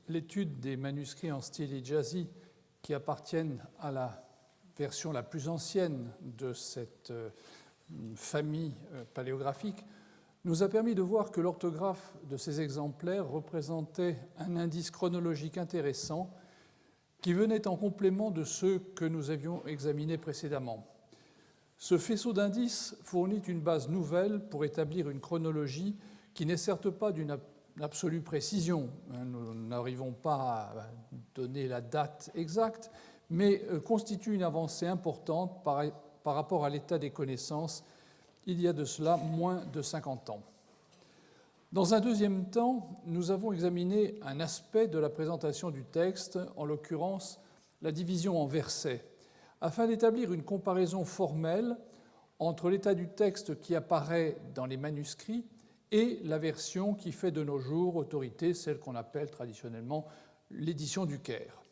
l'étude des manuscrits en style hijazi qui appartiennent à la version la plus ancienne de cette famille paléographique nous a permis de voir que l'orthographe de ces exemplaires représentait un indice chronologique intéressant qui venait en complément de ceux que nous avions examinés précédemment. Ce faisceau d'indices fournit une base nouvelle pour établir une chronologie qui n'est certes pas d'une absolue précision. Nous n'arrivons pas à donner la date exacte, mais constitue une avancée importante par rapport à l'état des connaissances il y a de cela moins de 50 ans. Dans un deuxième temps, nous avons examiné un aspect de la présentation du texte, en l'occurrence la division en versets, afin d'établir une comparaison formelle entre l'état du texte qui apparaît dans les manuscrits et la version qui fait de nos jours autorité, celle qu'on appelle traditionnellement l'édition du Caire.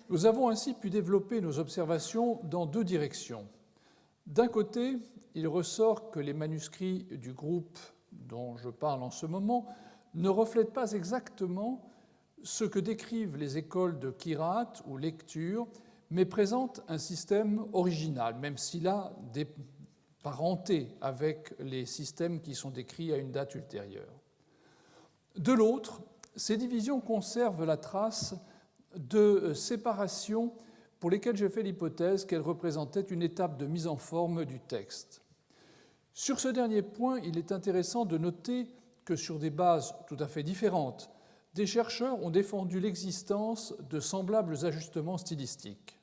Nous avons ainsi pu développer nos observations dans deux directions. D'un côté, il ressort que les manuscrits du groupe dont je parle en ce moment ne reflètent pas exactement ce que décrivent les écoles de qiraat ou lecture, mais présentent un système original, même s'il a des parentés avec les systèmes qui sont décrits à une date ultérieure. De l'autre, ces divisions conservent la trace de séparations pour lesquelles j'ai fait l'hypothèse qu'elles représentaient une étape de mise en forme du texte. Sur ce dernier point, il est intéressant de noter que sur des bases tout à fait différentes, des chercheurs ont défendu l'existence de semblables ajustements stylistiques.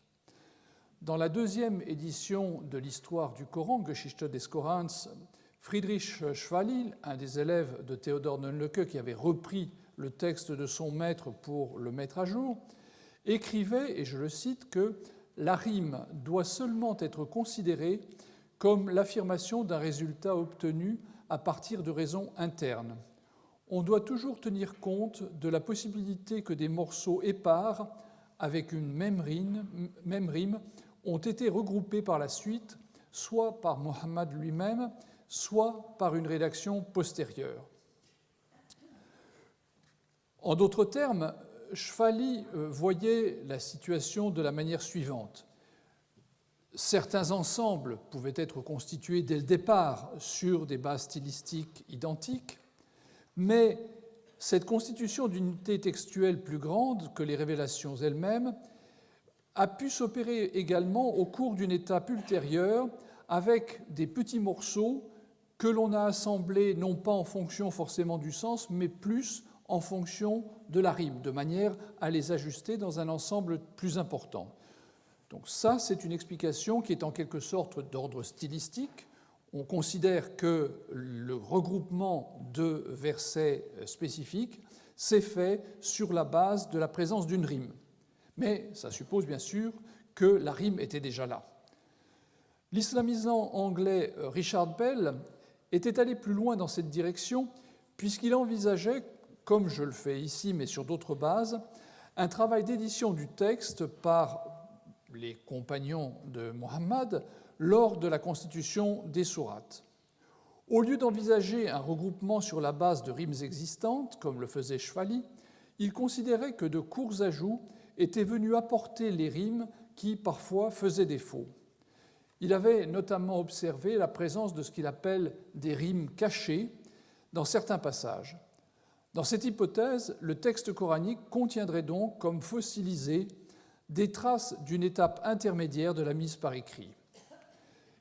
Dans la deuxième édition de l'histoire du Coran, Geschichte des Korans, Friedrich Schwally, un des élèves de Theodor Nonnleke qui avait repris le texte de son maître pour le mettre à jour, écrivait, et je le cite, que la rime doit seulement être considérée comme l'affirmation d'un résultat obtenu à partir de raisons internes. On doit toujours tenir compte de la possibilité que des morceaux épars, avec une même rime, ont été regroupés par la suite, soit par Mohammed lui-même, soit par une rédaction postérieure. En d'autres termes, Schwally voyait la situation de la manière suivante. Certains ensembles pouvaient être constitués dès le départ sur des bases stylistiques identiques, mais cette constitution d'unités textuelles plus grande que les révélations elles-mêmes a pu s'opérer également au cours d'une étape ultérieure avec des petits morceaux que l'on a assemblés non pas en fonction forcément du sens, mais plus en fonction de la rime, de manière à les ajuster dans un ensemble plus important. Donc ça, c'est une explication qui est en quelque sorte d'ordre stylistique. On considère que le regroupement de versets spécifiques s'est fait sur la base de la présence d'une rime. Mais ça suppose bien sûr que la rime était déjà là. L'islamisant anglais Richard Bell était allé plus loin dans cette direction puisqu'il envisageait, comme je le fais ici mais sur d'autres bases, un travail d'édition du texte par les compagnons de Mohammed lors de la constitution des sourates. Au lieu d'envisager un regroupement sur la base de rimes existantes, comme le faisait Schwally, il considérait que de courts ajouts étaient venus apporter les rimes qui, parfois, faisaient défaut. Il avait notamment observé la présence de ce qu'il appelle des rimes cachées dans certains passages. Dans cette hypothèse, le texte coranique contiendrait donc, comme fossilisé, des traces d'une étape intermédiaire de la mise par écrit.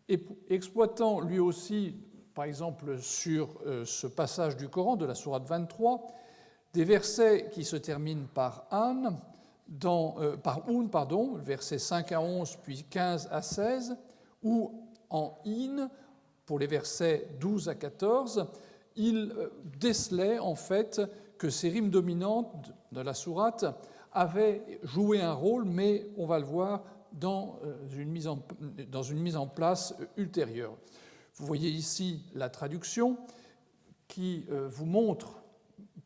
Et exploitant lui aussi, par exemple sur ce passage du Coran de la sourate 23, des versets qui se terminent par un, versets 5 à 11 puis 15 à 16, ou en in pour les versets 12 à 14, il décelait en fait que ces rimes dominantes de la sourate avaient joué un rôle, mais on va le voir dans une mise en place ultérieure. Vous voyez ici la traduction qui vous montre,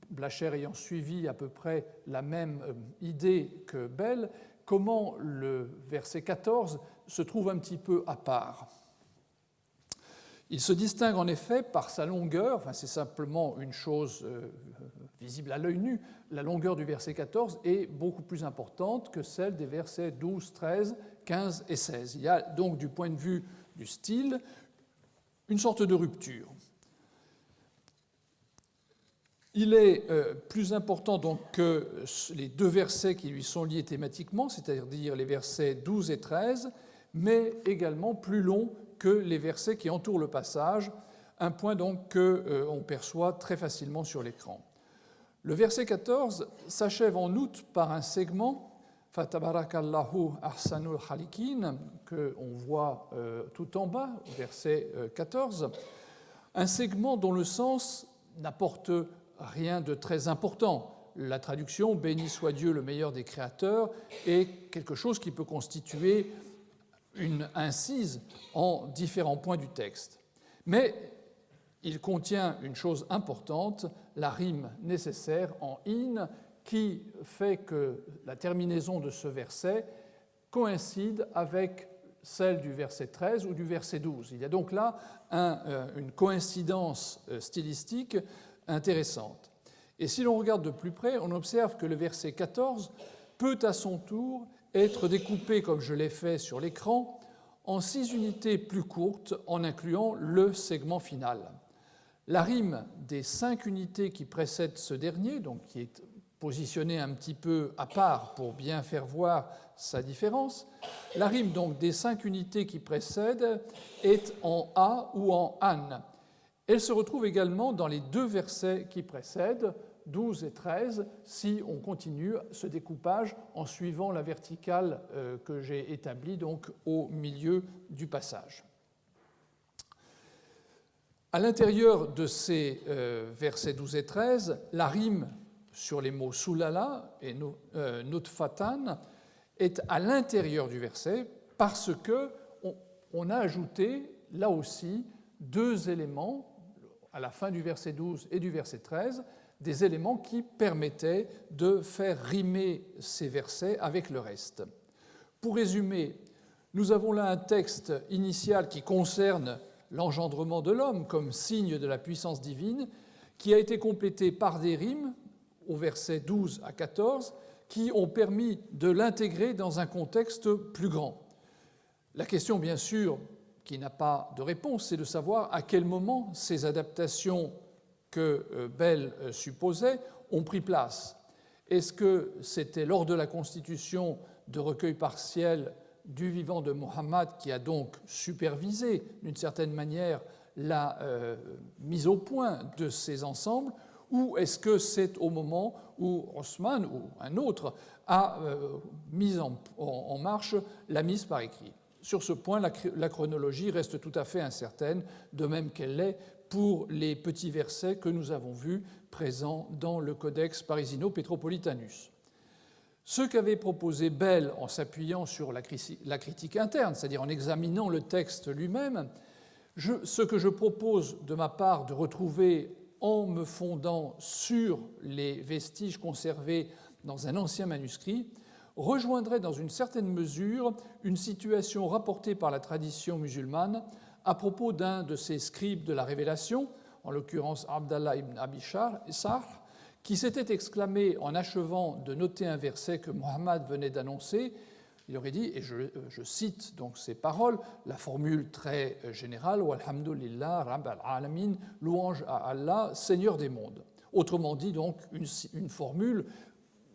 Blacher ayant suivi à peu près la même idée que Bell, comment le verset 14 se trouve un petit peu à part. Il se distingue en effet par sa longueur, enfin c'est simplement une chose visible à l'œil nu, la longueur du verset 14 est beaucoup plus importante que celle des versets 12, 13, 15 et 16. Il y a donc du point de vue du style une sorte de rupture. Il est plus important donc que les deux versets qui lui sont liés thématiquement, c'est-à-dire les versets 12 et 13, mais également plus long que les versets qui entourent le passage, un point donc qu'on perçoit très facilement sur l'écran. Le verset 14 s'achève en outre par un segment Fatabarakallahu ahsanul khaliqin qu'on voit tout en bas, au verset 14, un segment dont le sens n'apporte rien de très important. La traduction « Béni soit Dieu, le meilleur des créateurs » est quelque chose qui peut constituer une incise en différents points du texte. Mais il contient une chose importante, la rime nécessaire en « in » qui fait que la terminaison de ce verset coïncide avec celle du verset 13 ou du verset 12. Il y a donc là une coïncidence stylistique intéressante. Et si l'on regarde de plus près, on observe que le verset 14 peut à son tour être découpé, comme je l'ai fait sur l'écran, en 6 unités plus courtes en incluant le segment final. La rime des 5 unités qui précèdent ce dernier, donc qui est positionné un petit peu à part pour bien faire voir sa différence, la rime donc des 5 unités qui précèdent est en A ou en An. Elle se retrouve également dans les 2 versets qui précèdent, 12 et 13, si on continue ce découpage en suivant la verticale que j'ai établie donc au milieu du passage. À l'intérieur de ces versets 12 et 13, la rime sur les mots sulala et nutfatan est à l'intérieur du verset parce qu'on a ajouté là aussi 2 éléments à la fin du verset 12 et du verset 13, des éléments qui permettaient de faire rimer ces versets avec le reste. Pour résumer, nous avons là un texte initial qui concerne l'engendrement de l'homme comme signe de la puissance divine, qui a été complété par des rimes au verset 12 à 14, qui ont permis de l'intégrer dans un contexte plus grand. La question, bien sûr, qui n'a pas de réponse, c'est de savoir à quel moment ces adaptations que Bell supposait ont pris place. Est-ce que c'était lors de la constitution de recueil partiel du vivant de Mohammed qui a donc supervisé, d'une certaine manière, la mise au point de ces ensembles, ou est-ce que c'est au moment où Osman ou un autre a mis en marche la mise par écrit? Sur ce point, la chronologie reste tout à fait incertaine, de même qu'elle l'est pour les petits versets que nous avons vus présents dans le Codex Parisino-Petropolitanus. Ce qu'avait proposé Bell en s'appuyant sur la critique interne, c'est-à-dire en examinant le texte lui-même, ce que je propose de ma part de retrouver en me fondant sur les vestiges conservés dans un ancien manuscrit, rejoindrait dans une certaine mesure une situation rapportée par la tradition musulmane à propos d'un de ces scribes de la Révélation, en l'occurrence Abdallah ibn Abi Sarh, qui s'était exclamé en achevant de noter un verset que Mohammed venait d'annoncer. Il aurait dit, et je cite donc ces paroles, la formule très générale, Walhamdulillah, Rabbal Alamin, louange à Allah, Seigneur des mondes. Autrement dit, donc, une formule,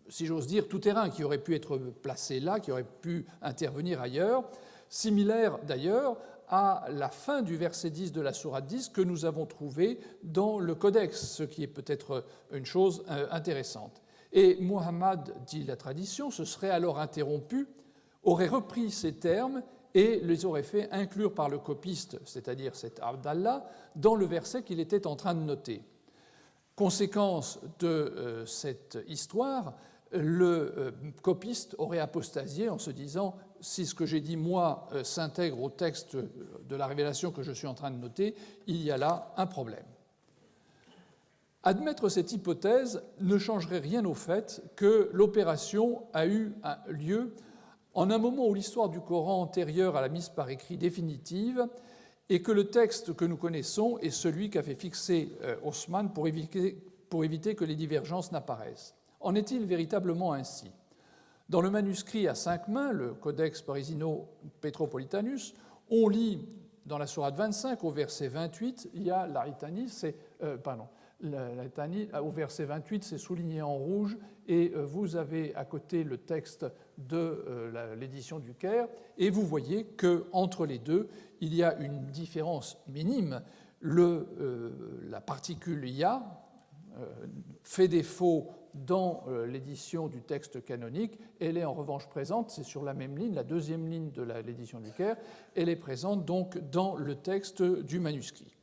si j'ose dire, tout-terrain, qui aurait pu être placée là, qui aurait pu intervenir ailleurs, similaire d'ailleurs à la fin du verset 10 de la sourate 10 que nous avons trouvé dans le Codex, ce qui est peut-être une chose intéressante. Et Muhammad, dit la tradition, se serait alors interrompu, aurait repris ces termes et les aurait fait inclure par le copiste, c'est-à-dire cet Abdallah, dans le verset qu'il était en train de noter. Conséquence de cette histoire, le copiste aurait apostasié en se disant « si ce que j'ai dit, moi, s'intègre au texte de la révélation que je suis en train de noter, il y a là un problème ». Admettre cette hypothèse ne changerait rien au fait que l'opération a eu lieu en un moment où l'histoire du Coran antérieure à la mise par écrit définitive et que le texte que nous connaissons est celui qu'a fait fixer Haussmann pour éviter que les divergences n'apparaissent. En est-il véritablement ainsi? Dans le manuscrit à 5 mains, le Codex Parisino-Petropolitanus, on lit dans la sourate 25 au verset 28, il y a l'aritanie, au verset 28, c'est souligné en rouge, et vous avez à côté le texte de l'édition du Caire, et vous voyez qu'entre les deux, il y a une différence minime. La particule ya fait défaut dans l'édition du texte canonique, elle est en revanche présente, c'est sur la même ligne, la deuxième ligne de l'édition du Caire, elle est présente donc dans le texte du manuscrit.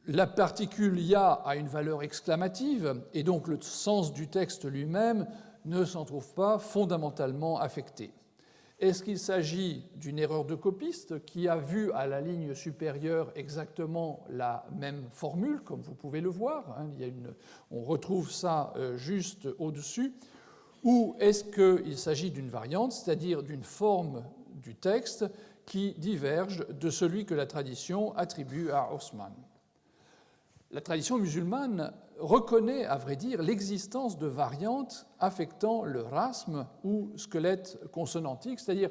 La particule ya a une valeur exclamative, et donc le sens du texte lui-même ne s'en trouve pas fondamentalement affecté. Est-ce qu'il s'agit d'une erreur de copiste qui a vu à la ligne supérieure exactement la même formule, comme vous pouvez le voir, on retrouve ça juste au-dessus, ou est-ce qu'il s'agit d'une variante, c'est-à-dire d'une forme du texte qui diverge de celui que la tradition attribue à Haussmann? La tradition musulmane reconnaît, à vrai dire, l'existence de variantes affectant le rasm ou squelette consonantique, c'est-à-dire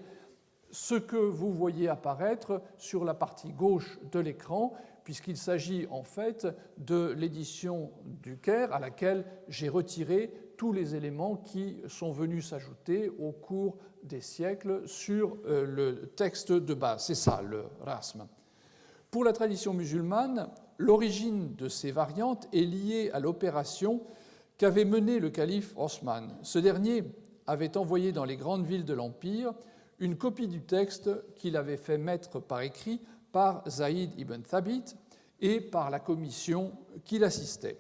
ce que vous voyez apparaître sur la partie gauche de l'écran, puisqu'il s'agit en fait de l'édition du Caire à laquelle j'ai retiré tous les éléments qui sont venus s'ajouter au cours des siècles sur le texte de base. C'est ça, le rasm. Pour la tradition musulmane, l'origine de ces variantes est liée à l'opération qu'avait menée le calife Haussmann. Ce dernier avait envoyé dans les grandes villes de l'Empire une copie du texte qu'il avait fait mettre par écrit par Zaïd ibn Thabit et par la commission qui l'assistait.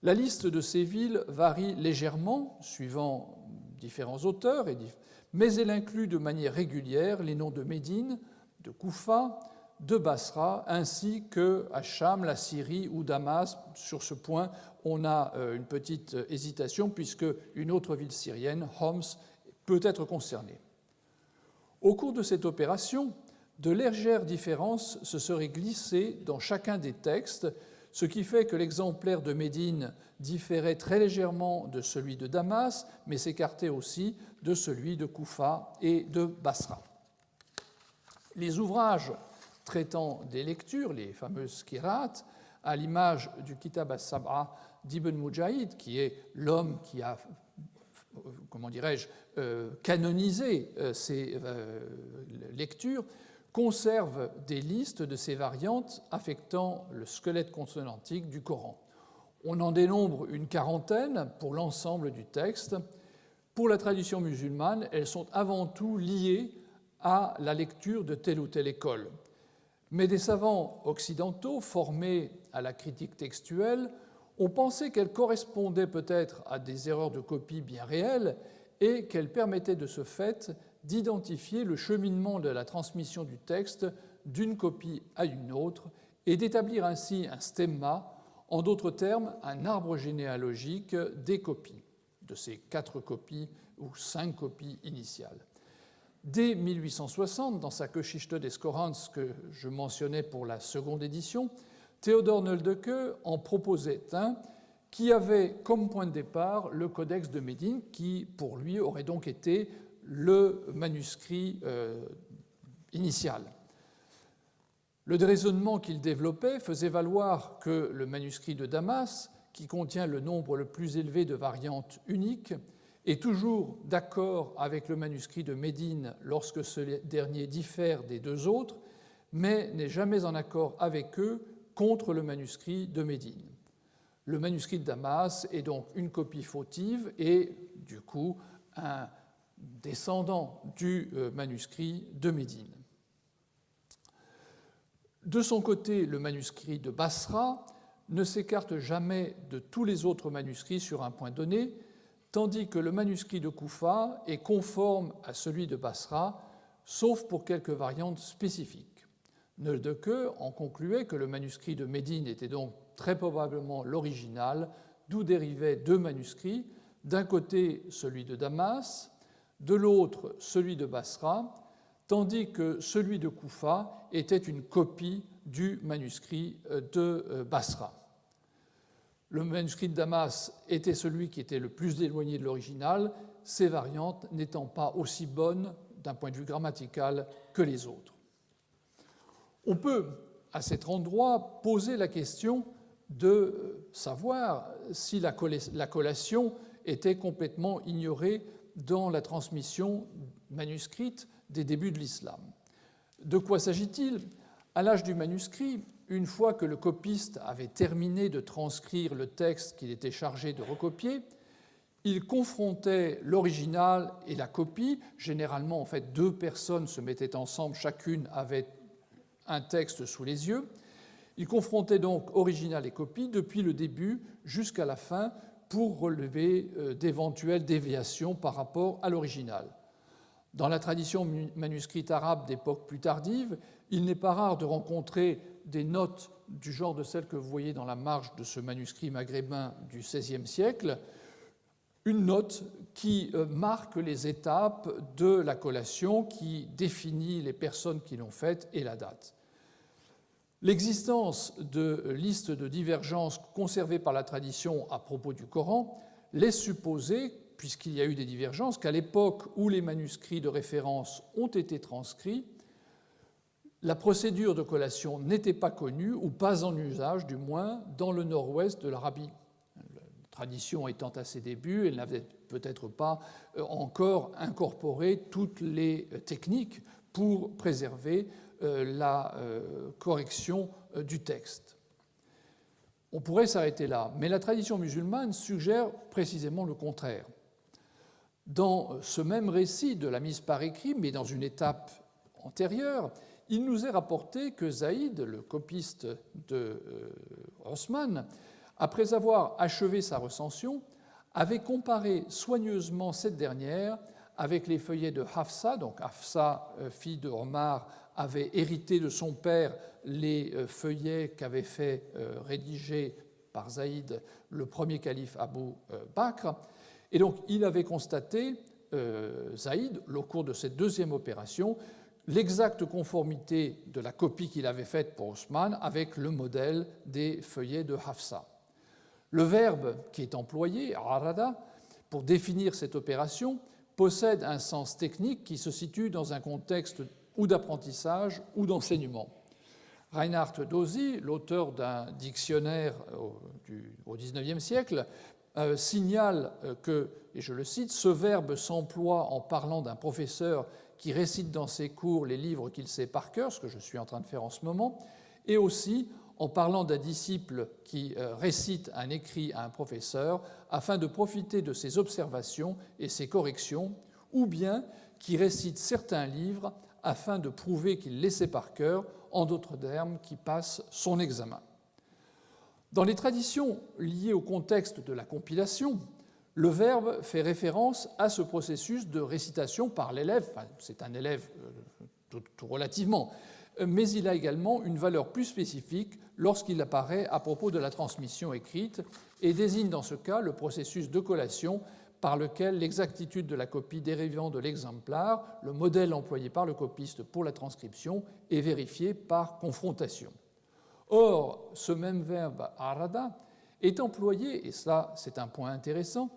La liste de ces villes varie légèrement, suivant différents auteurs, mais elle inclut de manière régulière les noms de Médine, de Koufa, de Basra, ainsi que à Cham, la Syrie ou Damas. Sur ce point, on a une petite hésitation, puisque une autre ville syrienne, Homs, peut être concernée. Au cours de cette opération, de légères différences se seraient glissées dans chacun des textes, ce qui fait que l'exemplaire de Médine différait très légèrement de celui de Damas, mais s'écartait aussi de celui de Koufa et de Basra. Les ouvrages traitant des lectures, les fameuses qira'at, à l'image du Kitab as-Sab'a d'Ibn Mujahid, qui est l'homme qui a, canonisé ces lectures, conserve des listes de ces variantes affectant le squelette consonantique du Coran. On en dénombre une quarantaine pour l'ensemble du texte. Pour la tradition musulmane, elles sont avant tout liées à la lecture de telle ou telle école. Mais des savants occidentaux formés à la critique textuelle ont pensé qu'elles correspondaient peut-être à des erreurs de copie bien réelles et qu'elles permettaient de ce fait d'identifier le cheminement de la transmission du texte d'une copie à une autre et d'établir ainsi un stemma, en d'autres termes, un arbre généalogique des copies, de ces 4 copies ou 5 copies initiales. Dès 1860, dans sa Geschichte des Korans que je mentionnais pour la seconde édition, Théodore Nöldeke en proposait un qui avait comme point de départ le Codex de Médine, qui pour lui aurait donc été le manuscrit initial. Le raisonnement qu'il développait faisait valoir que le manuscrit de Damas, qui contient le nombre le plus élevé de variantes uniques, est toujours d'accord avec le manuscrit de Médine lorsque ce dernier diffère des 2 autres, mais n'est jamais en accord avec eux contre le manuscrit de Médine. Le manuscrit de Damas est donc une copie fautive et, du coup, un descendant du manuscrit de Médine. De son côté, le manuscrit de Basra ne s'écarte jamais de tous les autres manuscrits sur un point donné, tandis que le manuscrit de Koufa est conforme à celui de Basra, sauf pour quelques variantes spécifiques. Nöldeke en concluait que le manuscrit de Médine était donc très probablement l'original, d'où dérivaient 2 manuscrits, d'un côté celui de Damas, de l'autre celui de Basra, tandis que celui de Koufa était une copie du manuscrit de Basra. Le manuscrit de Damas était celui qui était le plus éloigné de l'original, ces variantes n'étant pas aussi bonnes d'un point de vue grammatical que les autres. On peut, à cet endroit, poser la question de savoir si la collation était complètement ignorée dans la transmission manuscrite des débuts de l'islam. De quoi s'agit-il? À l'âge du manuscrit, une fois que le copiste avait terminé de transcrire le texte qu'il était chargé de recopier, il confrontait l'original et la copie. Généralement, en fait, deux personnes se mettaient ensemble, chacune avait un texte sous les yeux. Il confrontait donc original et copie depuis le début jusqu'à la fin pour relever d'éventuelles déviations par rapport à l'original. Dans la tradition manuscrite arabe d'époque plus tardive, il n'est pas rare de rencontrer des notes du genre de celles que vous voyez dans la marge de ce manuscrit maghrébin du XVIe siècle, une note qui marque les étapes de la collation, qui définit les personnes qui l'ont faite et la date. L'existence de listes de divergences conservées par la tradition à propos du Coran laisse supposer, puisqu'il y a eu des divergences, qu'à l'époque où les manuscrits de référence ont été transcrits, la procédure de collation n'était pas connue, ou pas en usage du moins, dans le nord-ouest de l'Arabie. La tradition étant à ses débuts, elle n'avait peut-être pas encore incorporé toutes les techniques pour préserver la correction du texte. On pourrait s'arrêter là, mais la tradition musulmane suggère précisément le contraire. Dans ce même récit de la mise par écrit, mais dans une étape antérieure, il nous est rapporté que Zaïd, le copiste de Osman, après avoir achevé sa recension, avait comparé soigneusement cette dernière avec les feuillets de Hafsa. Donc Hafsa, fille de Omar, avait hérité de son père les feuillets qu'avait fait rédiger par Zaïd le premier calife Abu Bakr. Et donc il avait constaté, Zaïd, au cours de cette deuxième opération, l'exacte conformité de la copie qu'il avait faite pour Osman avec le modèle des feuillets de Hafsa. Le verbe qui est employé, arada, pour définir cette opération, possède un sens technique qui se situe dans un contexte ou d'apprentissage ou d'enseignement. Reinhard Dozy, l'auteur d'un dictionnaire au XIXe siècle, signale que, et je le cite, « ce verbe s'emploie en parlant d'un professeur qui récite dans ses cours les livres qu'il sait par cœur, ce que je suis en train de faire en ce moment, et aussi en parlant d'un disciple qui récite un écrit à un professeur afin de profiter de ses observations et ses corrections, ou bien qui récite certains livres afin de prouver qu'il les sait par cœur, en d'autres termes, qui passe son examen. » Dans les traditions liées au contexte de la compilation, le verbe fait référence à ce processus de récitation par l'élève. Enfin, c'est un élève tout relativement, mais il a également une valeur plus spécifique lorsqu'il apparaît à propos de la transmission écrite et désigne dans ce cas le processus de collation par lequel l'exactitude de la copie dérivant de l'exemplaire, le modèle employé par le copiste pour la transcription, est vérifiée par confrontation. Or, ce même verbe arada est employé, et cela c'est un point intéressant,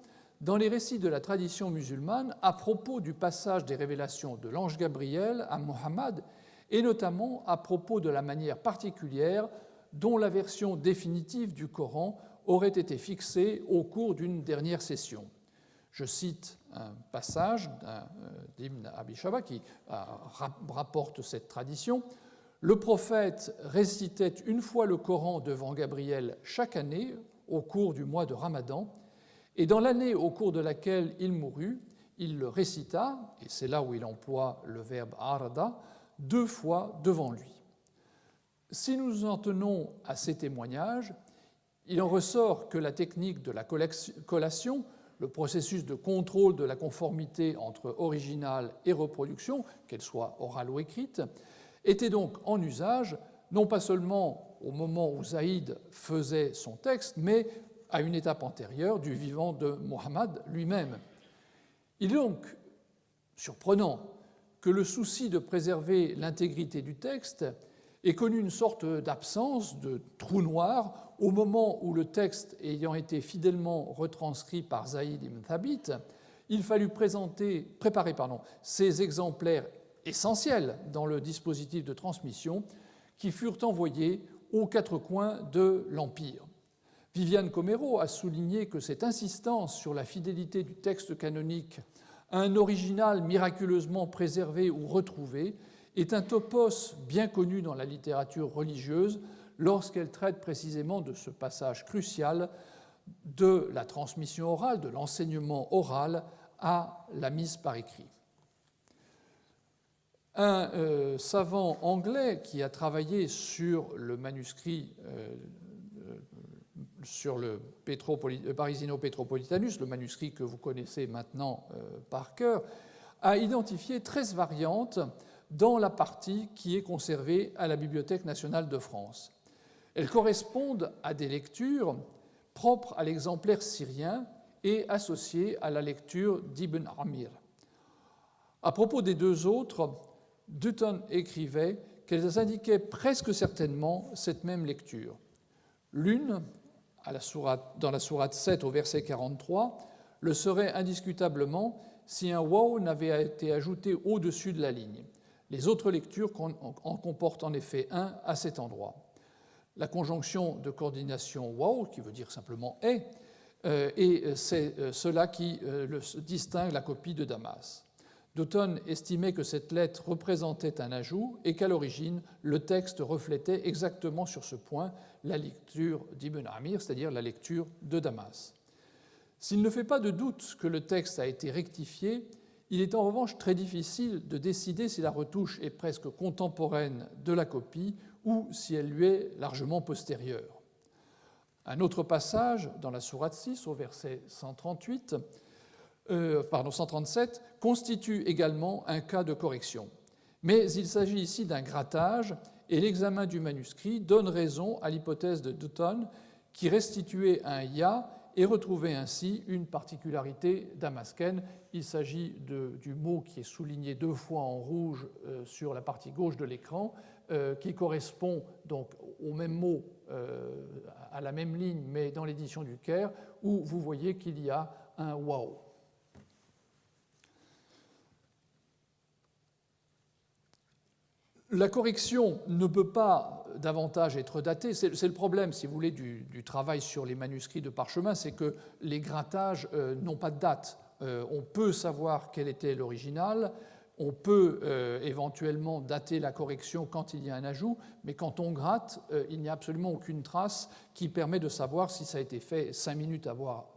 dans les récits de la tradition musulmane à propos du passage des révélations de l'ange Gabriel à Mohammed, et notamment à propos de la manière particulière dont la version définitive du Coran aurait été fixée au cours d'une dernière session. Je cite un passage d'Ibn Abi Shaba qui rapporte cette tradition. Le prophète récitait une fois le Coran devant Gabriel chaque année au cours du mois de Ramadan, et dans l'année au cours de laquelle il mourut, il le récita, et c'est là où il emploie le verbe arada, 2 fois devant lui. Si nous en tenons à ces témoignages, il en ressort que la technique de la collation, le processus de contrôle de la conformité entre original et reproduction, qu'elle soit orale ou écrite, était donc en usage, non pas seulement au moment où Zaïd faisait son texte, mais à une étape antérieure du vivant de Mohammed lui-même. Il est donc surprenant que le souci de préserver l'intégrité du texte ait connu une sorte d'absence, de trou noir, au moment où le texte ayant été fidèlement retranscrit par Zaïd ibn Thabit, il fallut préparer ces exemplaires essentiels dans le dispositif de transmission qui furent envoyés aux quatre coins de l'Empire. Viviane Comero a souligné que cette insistance sur la fidélité du texte canonique à un original miraculeusement préservé ou retrouvé est un topos bien connu dans la littérature religieuse lorsqu'elle traite précisément de ce passage crucial de la transmission orale, de l'enseignement oral à la mise par écrit. Un savant anglais qui a travaillé sur le manuscrit, sur le Parisino Petropolitanus, le manuscrit que vous connaissez maintenant par cœur, a identifié 13 variantes dans la partie qui est conservée à la Bibliothèque nationale de France. Elles correspondent à des lectures propres à l'exemplaire syrien et associées à la lecture d'Ibn Amir. À propos des deux autres, Dutton écrivait qu'elles indiquaient presque certainement cette même lecture. L'une, dans la sourate 7 au verset 43, le serait indiscutablement si un waw n'avait été ajouté au-dessus de la ligne. Les autres lectures en comportent en effet un à cet endroit. La conjonction de coordination waw, qui veut dire simplement est, et c'est cela qui distingue la copie de Damas. Dutton estimait que cette lettre représentait un ajout et qu'à l'origine, le texte reflétait exactement sur ce point la lecture d'Ibn Amir, c'est-à-dire la lecture de Damas. S'il ne fait pas de doute que le texte a été rectifié, il est en revanche très difficile de décider si la retouche est presque contemporaine de la copie ou si elle lui est largement postérieure. Un autre passage, dans la sourate 6, au verset 137, constitue également un cas de correction. Mais il s'agit ici d'un grattage, et l'examen du manuscrit donne raison à l'hypothèse de Dutton qui restituait un ya et retrouvait ainsi une particularité damascène. Il s'agit du mot qui est souligné deux fois en rouge sur la partie gauche de l'écran, qui correspond donc au même mot, à la même ligne, mais dans l'édition du Caire, où vous voyez qu'il y a un waw. La correction ne peut pas davantage être datée. C'est le problème, si vous voulez, du travail sur les manuscrits de parchemin, c'est que les grattages n'ont pas de date. On peut savoir quel était l'original, on peut éventuellement dater la correction quand il y a un ajout, mais quand on gratte, il n'y a absolument aucune trace qui permet de savoir si ça a été fait 5 minutes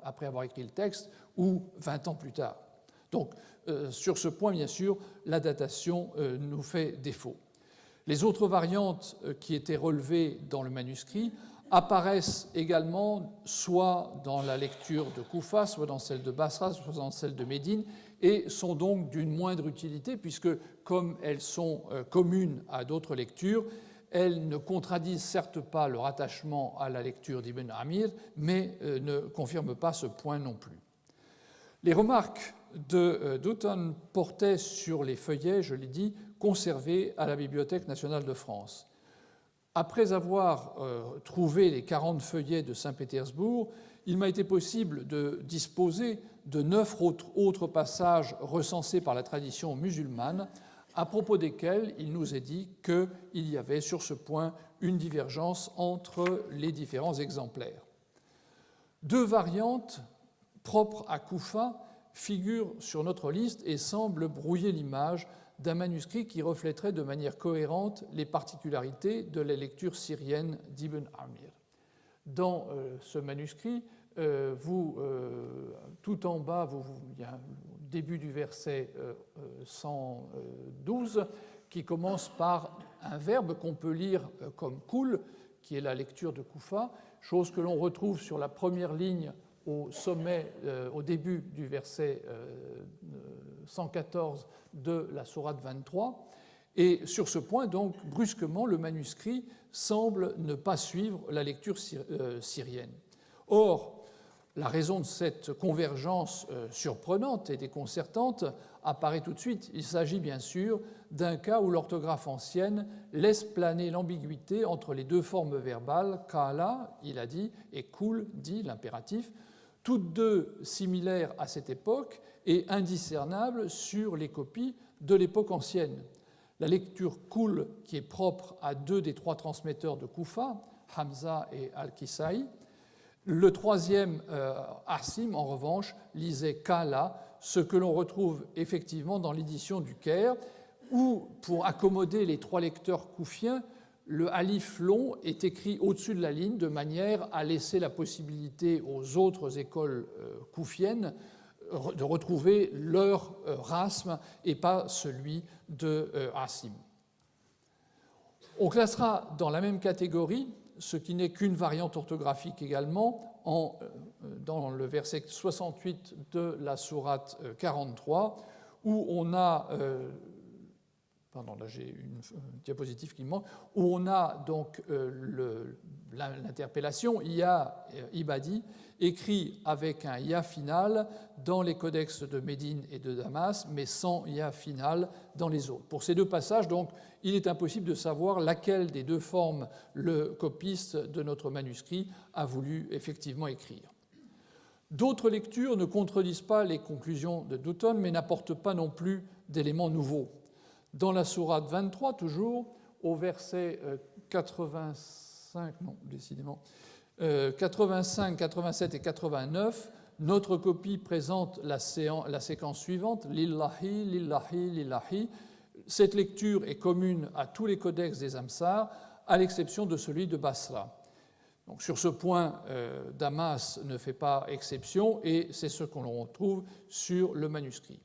après avoir écrit le texte ou 20 ans plus tard. Donc, sur ce point, bien sûr, la datation nous fait défaut. Les autres variantes qui étaient relevées dans le manuscrit apparaissent également soit dans la lecture de Koufa, soit dans celle de Basra, soit dans celle de Médine, et sont donc d'une moindre utilité puisque, comme elles sont communes à d'autres lectures, elles ne contradisent certes pas le rattachement à la lecture d'Ibn Amir, mais ne confirment pas ce point non plus. Les remarques de Dutton portaient sur les feuillets, je l'ai dit, conservés à la Bibliothèque nationale de France. Après avoir trouvé les 40 feuillets de Saint-Pétersbourg, il m'a été possible de disposer de 9 autres passages recensés par la tradition musulmane, à propos desquels il nous est dit qu'il y avait sur ce point une divergence entre les différents exemplaires. 2 variantes propres à Koufa figurent sur notre liste et semblent brouiller l'image d'un manuscrit qui reflèterait de manière cohérente les particularités de la lecture syrienne d'Ibn Amir. Dans ce manuscrit, tout en bas, il y a le début du verset 112 qui commence par un verbe qu'on peut lire comme kul, qui est la lecture de Koufa, chose que l'on retrouve sur la première ligne au sommet, au début du verset 114 de la sourate 23. Et sur ce point, donc, brusquement, le manuscrit semble ne pas suivre la lecture syrienne. Or, La raison de cette convergence surprenante et déconcertante apparaît tout de suite. Il s'agit bien sûr d'un cas où l'orthographe ancienne laisse planer l'ambiguïté entre les deux formes verbales kala, il a dit, et kul, dit, l'impératif, toutes deux similaires à cette époque et indiscernables sur les copies de l'époque ancienne. La lecture kul, qui est propre à deux des trois transmetteurs de Koufa, Hamza et Al-Kisaï. Le troisième, Asim, en revanche, lisait Kala, ce que l'on retrouve effectivement dans l'édition du Caire, où, pour accommoder les trois lecteurs koufiens, le alif long est écrit au-dessus de la ligne de manière à laisser la possibilité aux autres écoles koufiennes de retrouver leur rasme et pas celui de Asim. On classera dans la même catégorie ce qui n'est qu'une variante orthographique également, dans le verset 68 de la sourate 43, où on a, pardon, là j'ai une diapositive qui me manque, où on a donc l'interpellation Ya Ibadi, écrit avec un Ya final dans les codex de Médine et de Damas, mais sans Ya final dans les autres. Pour ces deux passages, donc, il est impossible de savoir laquelle des deux formes le copiste de notre manuscrit a voulu effectivement écrire. D'autres lectures ne contredisent pas les conclusions de Dutton, mais n'apportent pas non plus d'éléments nouveaux. Dans la sourate 23, toujours, au verset 85, 87 et 89, notre copie présente la séquence suivante, Lillahi, Lillahi, Lillahi. Cette lecture est commune à tous les codex des Amsar, à l'exception de celui de Basra. Donc, sur ce point, Damas ne fait pas exception, et c'est ce qu'on retrouve sur le manuscrit.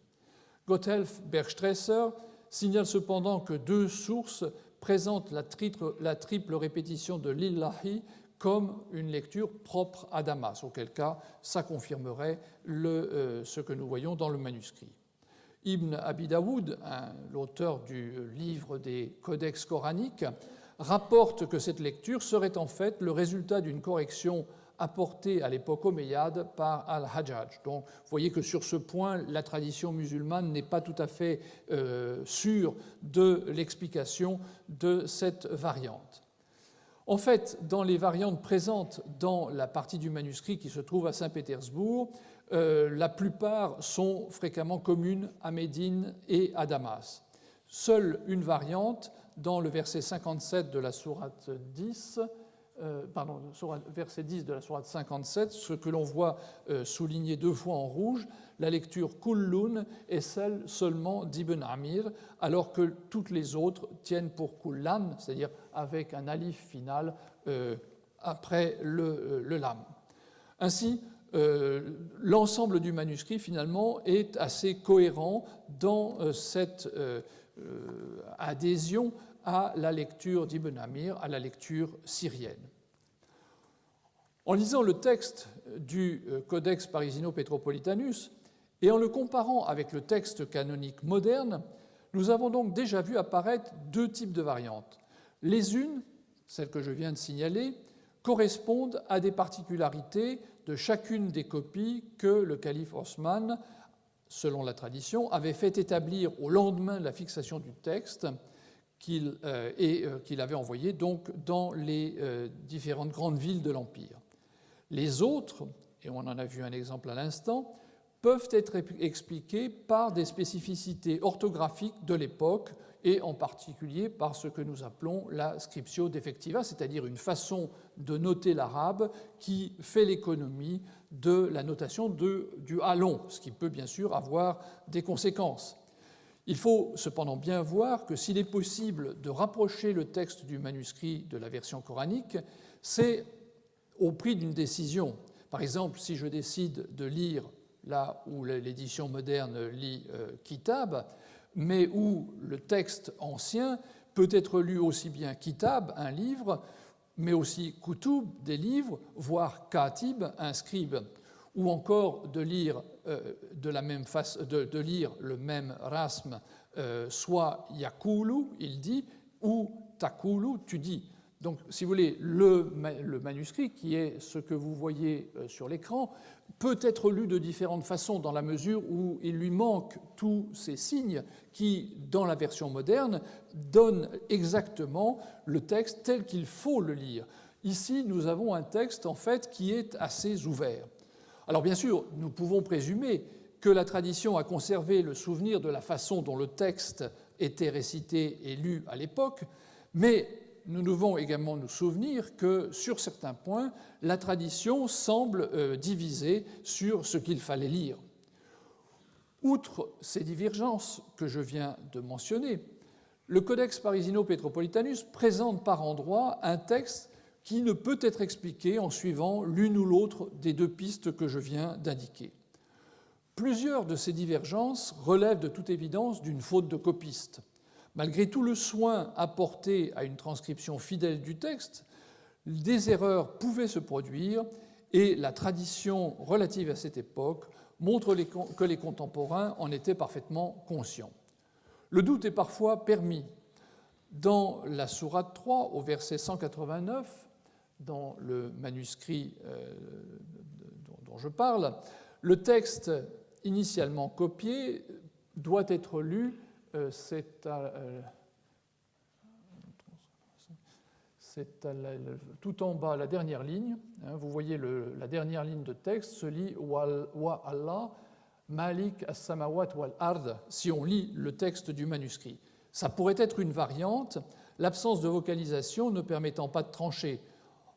Gotthelf Bergstresser signale cependant que deux sources présentent la triple répétition de Lillahi comme une lecture propre à Damas, auquel cas ça confirmerait ce que nous voyons dans le manuscrit. Ibn Abi Daoud, l'auteur du livre des codex coraniques, rapporte que cette lecture serait en fait le résultat d'une correction apportée à l'époque omeyyade par Al-Hajjaj. Donc, vous voyez que sur ce point, la tradition musulmane n'est pas tout à fait sûre de l'explication de cette variante. En fait, dans les variantes présentes dans la partie du manuscrit qui se trouve à Saint-Pétersbourg, la plupart sont fréquemment communes à Médine et à Damas. Seule une variante, dans le verset 57 de la sourate 10, verset 10 de la sourate 57, ce que l'on voit souligné deux fois en rouge, la lecture Kullun est celle seulement d'Ibn Amir, alors que toutes les autres tiennent pour Kullan, c'est-à-dire avec un alif final après le lam. Ainsi, l'ensemble du manuscrit, finalement, est assez cohérent dans cette adhésion à la lecture d'Ibn Amir, à la lecture syrienne. En lisant le texte du Codex Parisino-Petropolitanus et en le comparant avec le texte canonique moderne, nous avons donc déjà vu apparaître deux types de variantes. Les unes, celles que je viens de signaler, correspondent à des particularités de chacune des copies que le calife Osman, selon la tradition, avait fait établir au lendemain de la fixation du texte qu'il avait envoyé donc dans les différentes grandes villes de l'Empire. Les autres, et on en a vu un exemple à l'instant, peuvent être expliquées par des spécificités orthographiques de l'époque et en particulier par ce que nous appelons la scriptio defectiva, c'est-à-dire une façon de noter l'arabe qui fait l'économie de la notation du A long, ce qui peut bien sûr avoir des conséquences. Il faut cependant bien voir que s'il est possible de rapprocher le texte du manuscrit de la version coranique, c'est au prix d'une décision. Par exemple, si je décide de lire là où l'édition moderne lit Kitab, mais où le texte ancien peut être lu aussi bien Kitab, un livre, mais aussi Kutub, des livres, voire Katib, un scribe, ou encore de lire de lire le même rasm, soit Yakulu, il dit, ou Takulu, tu dis. Donc, si vous voulez, le manuscrit, qui est ce que vous voyez sur l'écran, peut être lu de différentes façons dans la mesure où il lui manque tous ces signes qui, dans la version moderne, donnent exactement le texte tel qu'il faut le lire. Ici, nous avons un texte, en fait, qui est assez ouvert. Alors, bien sûr, nous pouvons présumer que la tradition a conservé le souvenir de la façon dont le texte était récité et lu à l'époque, mais nous devons également nous souvenir que, sur certains points, la tradition semble divisée sur ce qu'il fallait lire. Outre ces divergences que je viens de mentionner, le Codex Parisino-Petropolitanus présente par endroits un texte qui ne peut être expliqué en suivant l'une ou l'autre des deux pistes que je viens d'indiquer. Plusieurs de ces divergences relèvent de toute évidence d'une faute de copiste. Malgré tout le soin apporté à une transcription fidèle du texte, des erreurs pouvaient se produire et la tradition relative à cette époque montre que les contemporains en étaient parfaitement conscients. Le doute est parfois permis. Dans la sourate 3, au verset 189, dans le manuscrit dont je parle, le texte initialement copié doit être lu. C'est tout en bas, la dernière ligne. Vous voyez la dernière ligne de texte se lit Wa Allah Malik as-samawat wal ard, si on lit le texte du manuscrit. Ça pourrait être une variante, l'absence de vocalisation ne permettant pas de trancher.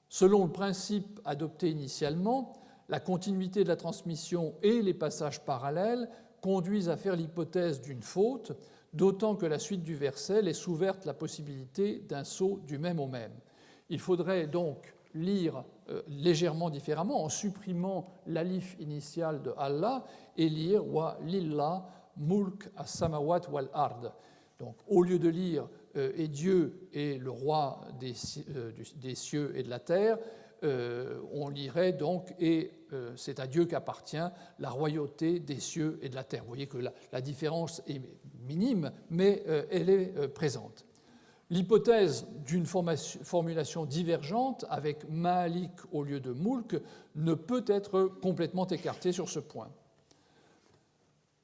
Selon le principe adopté initialement, la continuité de la transmission et les passages parallèles conduisent à faire l'hypothèse d'une faute, d'autant que la suite du verset laisse ouverte la possibilité d'un saut du même au même. Il faudrait donc lire légèrement différemment en supprimant l'alif initial de Allah et lire Wa lillah mulk as-samawat wal ard. Donc, au lieu de lire et Dieu est le roi des cieux et de la terre, on lirait donc et c'est à Dieu qu'appartient la royauté des cieux et de la terre. Vous voyez que la différence est minime, mais elle est présente. L'hypothèse d'une formulation divergente avec Malik au lieu de Mulk ne peut être complètement écartée sur ce point.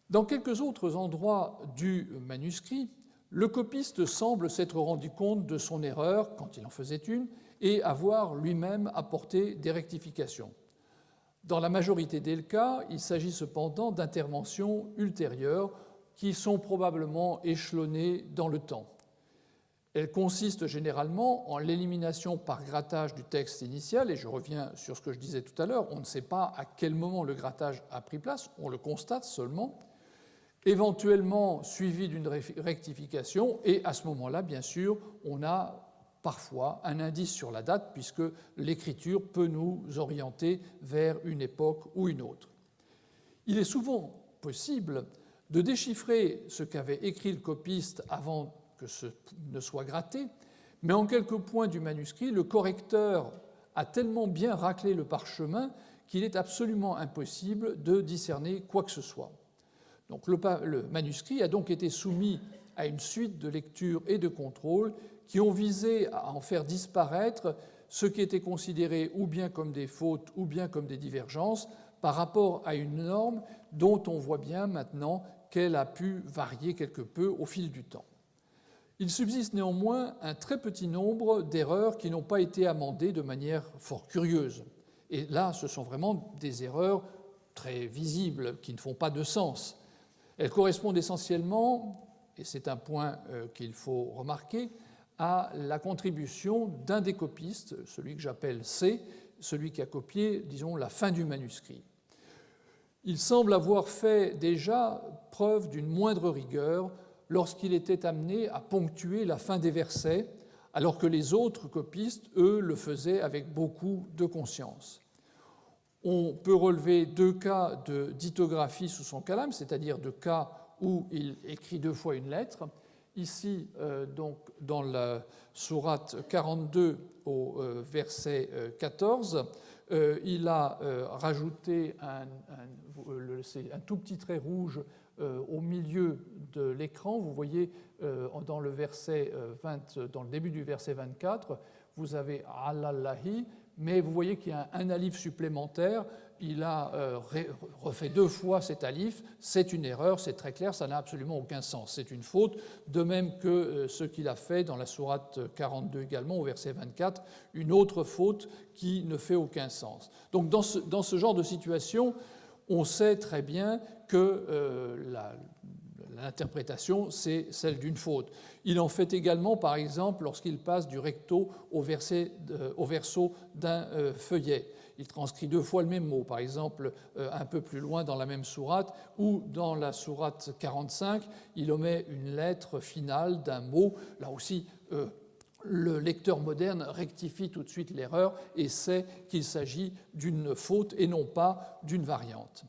Dans quelques autres endroits du manuscrit, le copiste semble s'être rendu compte de son erreur, quand il en faisait une, et avoir lui-même apporté des rectifications. Dans la majorité des cas, il s'agit cependant d'interventions ultérieures qui sont probablement échelonnées dans le temps. Elles consistent généralement en l'élimination par grattage du texte initial, et je reviens sur ce que je disais tout à l'heure, on ne sait pas à quel moment le grattage a pris place, on le constate seulement, éventuellement suivi d'une rectification, et à ce moment-là, bien sûr, on a parfois un indice sur la date, puisque l'écriture peut nous orienter vers une époque ou une autre. Il est souvent possible de déchiffrer ce qu'avait écrit le copiste avant que ce ne soit gratté, mais en quelques points du manuscrit, le correcteur a tellement bien raclé le parchemin qu'il est absolument impossible de discerner quoi que ce soit. Donc, le manuscrit a donc été soumis à une suite de lectures et de contrôles qui ont visé à en faire disparaître ce qui était considéré ou bien comme des fautes ou bien comme des divergences par rapport à une norme dont on voit bien maintenant qu'elle a pu varier quelque peu au fil du temps. Il subsiste néanmoins un très petit nombre d'erreurs qui n'ont pas été amendées de manière fort curieuse. Et là, ce sont vraiment des erreurs très visibles, qui ne font pas de sens. Elles correspondent essentiellement, et c'est un point qu'il faut remarquer, à la contribution d'un des copistes, celui que j'appelle C, celui qui a copié, disons, la fin du manuscrit. Il semble avoir fait déjà preuve d'une moindre rigueur lorsqu'il était amené à ponctuer la fin des versets, alors que les autres copistes, eux, le faisaient avec beaucoup de conscience. On peut relever deux cas de dithographie sous son calame, c'est-à-dire deux cas où il écrit deux fois une lettre. Ici, donc, dans la sourate 42 au verset 14, il a rajouté un tout petit trait rouge au milieu de l'écran, vous voyez dans le début du verset 24, vous avez alallahi, mais vous voyez qu'il y a un alif supplémentaire. Il a refait 2 fois cet alif. C'est une erreur, c'est très clair, ça n'a absolument aucun sens. C'est une faute, de même que ce qu'il a fait dans la sourate 42 également, au verset 24, une autre faute qui ne fait aucun sens. Donc dans ce genre de situation, on sait très bien que l'interprétation, c'est celle d'une faute. Il en fait également, par exemple, lorsqu'il passe du recto au verso d'un feuillet. Il transcrit 2 fois le même mot, par exemple, un peu plus loin dans la même sourate, ou dans la sourate 45, il omet une lettre finale d'un mot. Là aussi, le lecteur moderne rectifie tout de suite l'erreur et sait qu'il s'agit d'une faute et non pas d'une variante.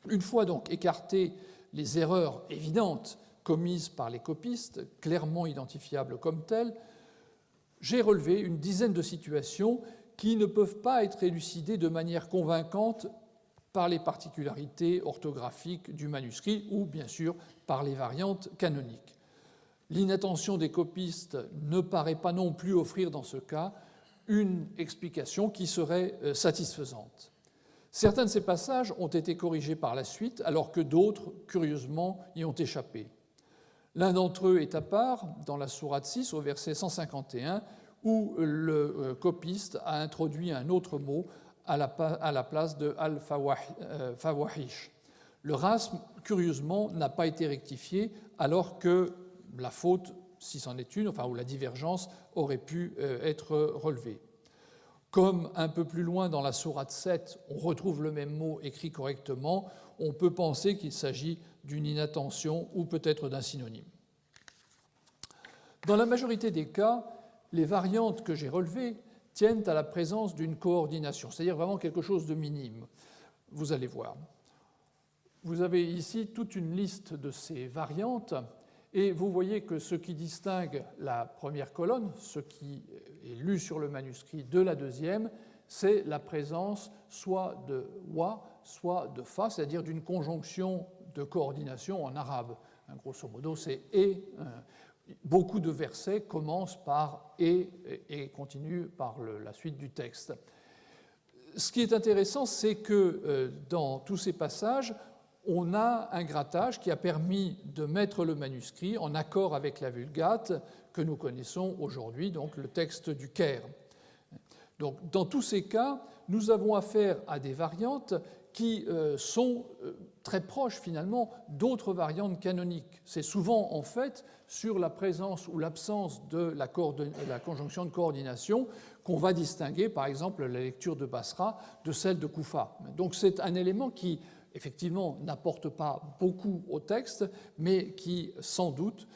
Une fois donc écartées les erreurs évidentes commises par les copistes, clairement identifiables comme telles, j'ai relevé une dizaine de situations qui ne peuvent pas être élucidées de manière convaincante par les particularités orthographiques du manuscrit ou, bien sûr, par les variantes canoniques. L'inattention des copistes ne paraît pas non plus offrir dans ce cas une explication qui serait satisfaisante. Certains de ces passages ont été corrigés par la suite, alors que d'autres, curieusement, y ont échappé. L'un d'entre eux est à part, dans la sourate 6, au verset 151, où le copiste a introduit un autre mot à la place de al-fawahish. Le rasme, curieusement, n'a pas été rectifié, alors que la faute, si c'en est une, ou la divergence, aurait pu être relevée. Comme un peu plus loin dans la sourate 7, on retrouve le même mot écrit correctement, on peut penser qu'il s'agit d'une inattention ou peut-être d'un synonyme. Dans la majorité des cas, les variantes que j'ai relevées tiennent à la présence d'une coordination, c'est-à-dire vraiment quelque chose de minime. Vous allez voir. Vous avez ici toute une liste de ces variantes. Et vous voyez que ce qui distingue la première colonne, ce qui est lu sur le manuscrit, de la deuxième, c'est la présence soit de wa, soit de fa, c'est-à-dire d'une conjonction de coordination en arabe. Grosso modo, c'est et. Beaucoup de versets commencent par et continuent par la suite du texte. Ce qui est intéressant, c'est que dans tous ces passages, on a un grattage qui a permis de mettre le manuscrit en accord avec la Vulgate que nous connaissons aujourd'hui, donc le texte du Caire. Donc, dans tous ces cas, nous avons affaire à des variantes qui sont très proches finalement d'autres variantes canoniques. C'est souvent en fait sur la présence ou l'absence de la conjonction de coordination qu'on va distinguer par exemple la lecture de Basra de celle de Koufa. Donc c'est un élément qui effectivement n'apporte pas beaucoup au texte, mais qui sans doute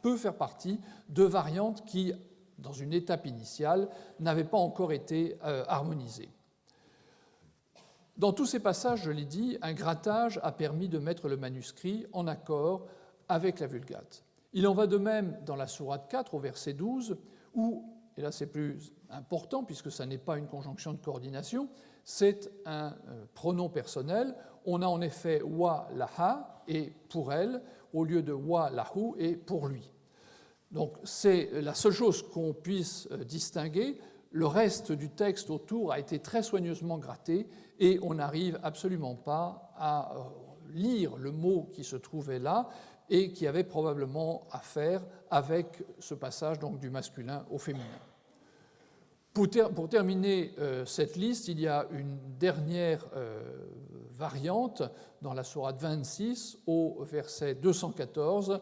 peut faire partie de variantes qui, dans une étape initiale, n'avaient pas encore été harmonisées. Dans tous ces passages, je l'ai dit, un grattage a permis de mettre le manuscrit en accord avec la Vulgate. Il en va de même dans la sourate 4, au verset 12, où, et là c'est plus important puisque ça n'est pas une conjonction de coordination, c'est un pronom personnel. On a en effet wa laha et pour elle, au lieu de wa lahu et pour lui. Donc c'est la seule chose qu'on puisse distinguer. Le reste du texte autour a été très soigneusement gratté et on n'arrive absolument pas à lire le mot qui se trouvait là et qui avait probablement à faire avec ce passage donc, du masculin au féminin. Pour terminer cette liste, il y a une dernière variante dans la sourate 26 au verset 214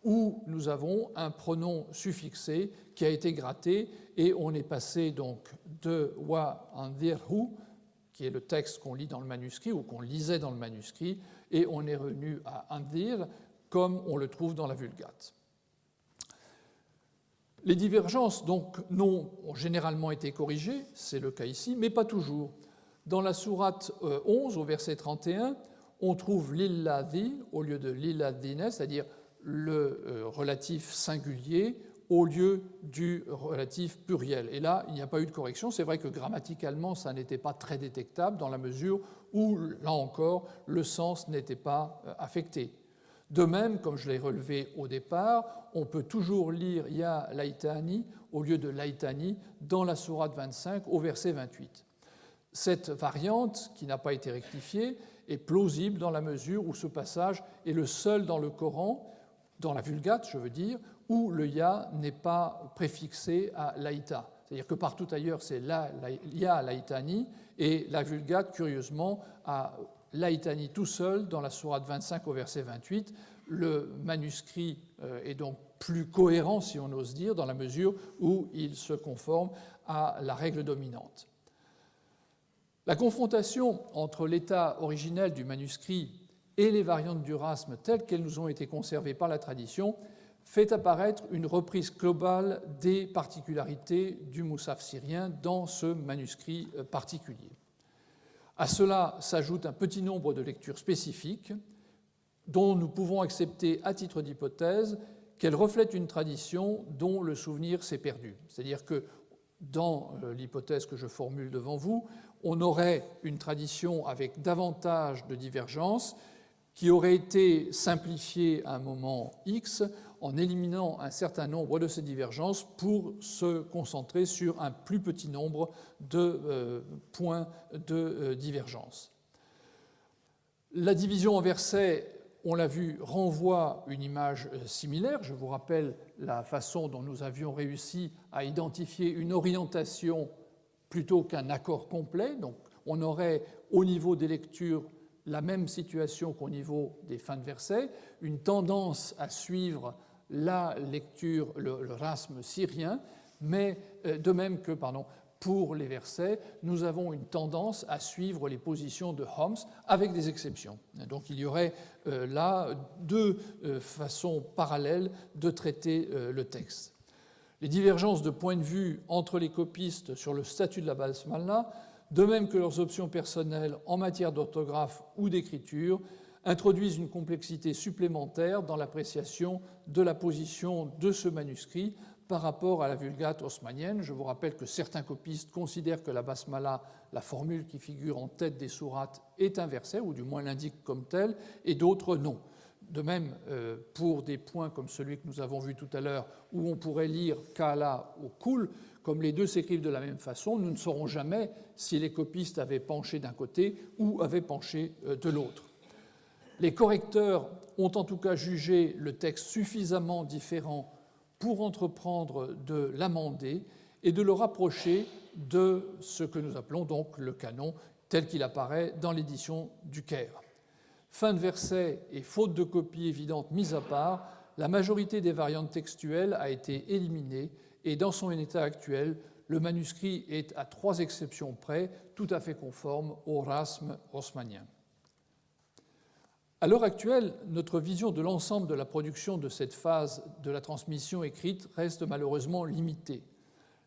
où nous avons un pronom suffixé qui a été gratté et on est passé donc de wa andirhu, qui est le texte qu'on lit dans le manuscrit ou qu'on lisait dans le manuscrit, et on est revenu à andir comme on le trouve dans la Vulgate. Les divergences donc ont généralement été corrigées, c'est le cas ici, mais pas toujours. Dans la sourate 11 au verset 31, on trouve l'illadhi au lieu de l'illadhine, c'est-à-dire le relatif singulier au lieu du relatif pluriel. Et là, il n'y a pas eu de correction. C'est vrai que grammaticalement, ça n'était pas très détectable dans la mesure où, là encore, le sens n'était pas affecté. De même, comme je l'ai relevé au départ, on peut toujours lire Ya Laitani au lieu de Laitani dans la sourate 25 au verset 28. Cette variante, qui n'a pas été rectifiée, est plausible dans la mesure où ce passage est le seul dans le Coran, dans la Vulgate, je veux dire, où le Ya n'est pas préfixé à Laïta. C'est-à-dire que partout ailleurs, c'est Ya Laïtani, et la Vulgate, curieusement, a Laïtani tout seul dans la sourate 25 au verset 28. Le manuscrit est donc plus cohérent, si on ose dire, dans la mesure où il se conforme à la règle dominante. La confrontation entre l'état originel du manuscrit et les variantes du rasme telles qu'elles nous ont été conservées par la tradition fait apparaître une reprise globale des particularités du Moussaf syrien dans ce manuscrit particulier. À cela s'ajoute un petit nombre de lectures spécifiques dont nous pouvons accepter à titre d'hypothèse qu'elles reflètent une tradition dont le souvenir s'est perdu. C'est-à-dire que dans l'hypothèse que je formule devant vous, on aurait une tradition avec davantage de divergences qui aurait été simplifiée à un moment X en éliminant un certain nombre de ces divergences pour se concentrer sur un plus petit nombre de points de divergence. La division en versets, on l'a vu, renvoie une image similaire. Je vous rappelle la façon dont nous avions réussi à identifier une orientation plutôt qu'un accord complet. Donc, on aurait au niveau des lectures la même situation qu'au niveau des fins de versets, une tendance à suivre la lecture, le rasme syrien, mais de même que, pour les versets, nous avons une tendance à suivre les positions de Homs avec des exceptions. Donc il y aurait là deux façons parallèles de traiter le texte. Les divergences de point de vue entre les copistes sur le statut de la basmala, de même que leurs options personnelles en matière d'orthographe ou d'écriture, introduisent une complexité supplémentaire dans l'appréciation de la position de ce manuscrit par rapport à la Vulgate haussmannienne. Je vous rappelle que certains copistes considèrent que la basmala, la formule qui figure en tête des sourates, est un verset, ou du moins l'indique comme tel, et d'autres non. De même, pour des points comme celui que nous avons vu tout à l'heure, où on pourrait lire Kala ou Kul, comme les deux s'écrivent de la même façon, nous ne saurons jamais si les copistes avaient penché d'un côté ou avaient penché de l'autre. Les correcteurs ont en tout cas jugé le texte suffisamment différent pour entreprendre de l'amender et de le rapprocher de ce que nous appelons donc le canon tel qu'il apparaît dans l'édition du Caire. Fin de verset et faute de copie évidente mise à part, la majorité des variantes textuelles a été éliminée et dans son état actuel, le manuscrit est, à 3 exceptions près, tout à fait conforme au rasme haussmannien. À l'heure actuelle, notre vision de l'ensemble de la production de cette phase de la transmission écrite reste malheureusement limitée.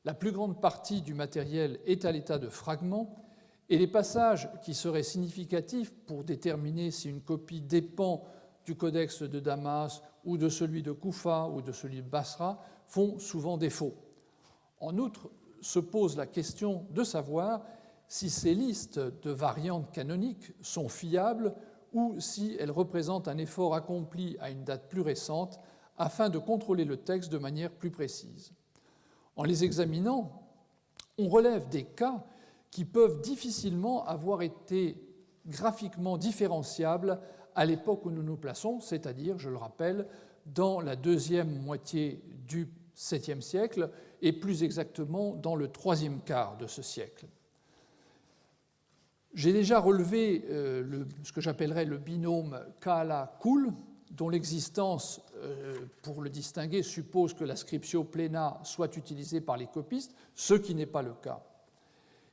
La plus grande partie du matériel est à l'état de fragments et les passages qui seraient significatifs pour déterminer si une copie dépend du codex de Damas ou de celui de Koufa ou de celui de Basra font souvent défaut. En outre, se pose la question de savoir si ces listes de variantes canoniques sont fiables ou si elles représentent un effort accompli à une date plus récente afin de contrôler le texte de manière plus précise. En les examinant, on relève des cas qui peuvent difficilement avoir été graphiquement différenciables à l'époque où nous nous plaçons, c'est-à-dire, je le rappelle, dans la deuxième moitié du 7e siècle et plus exactement dans le 3e quart de ce siècle. J'ai déjà relevé ce que j'appellerais le binôme Kala-Kul, dont l'existence, pour le distinguer, suppose que la scriptio plena soit utilisée par les copistes, ce qui n'est pas le cas.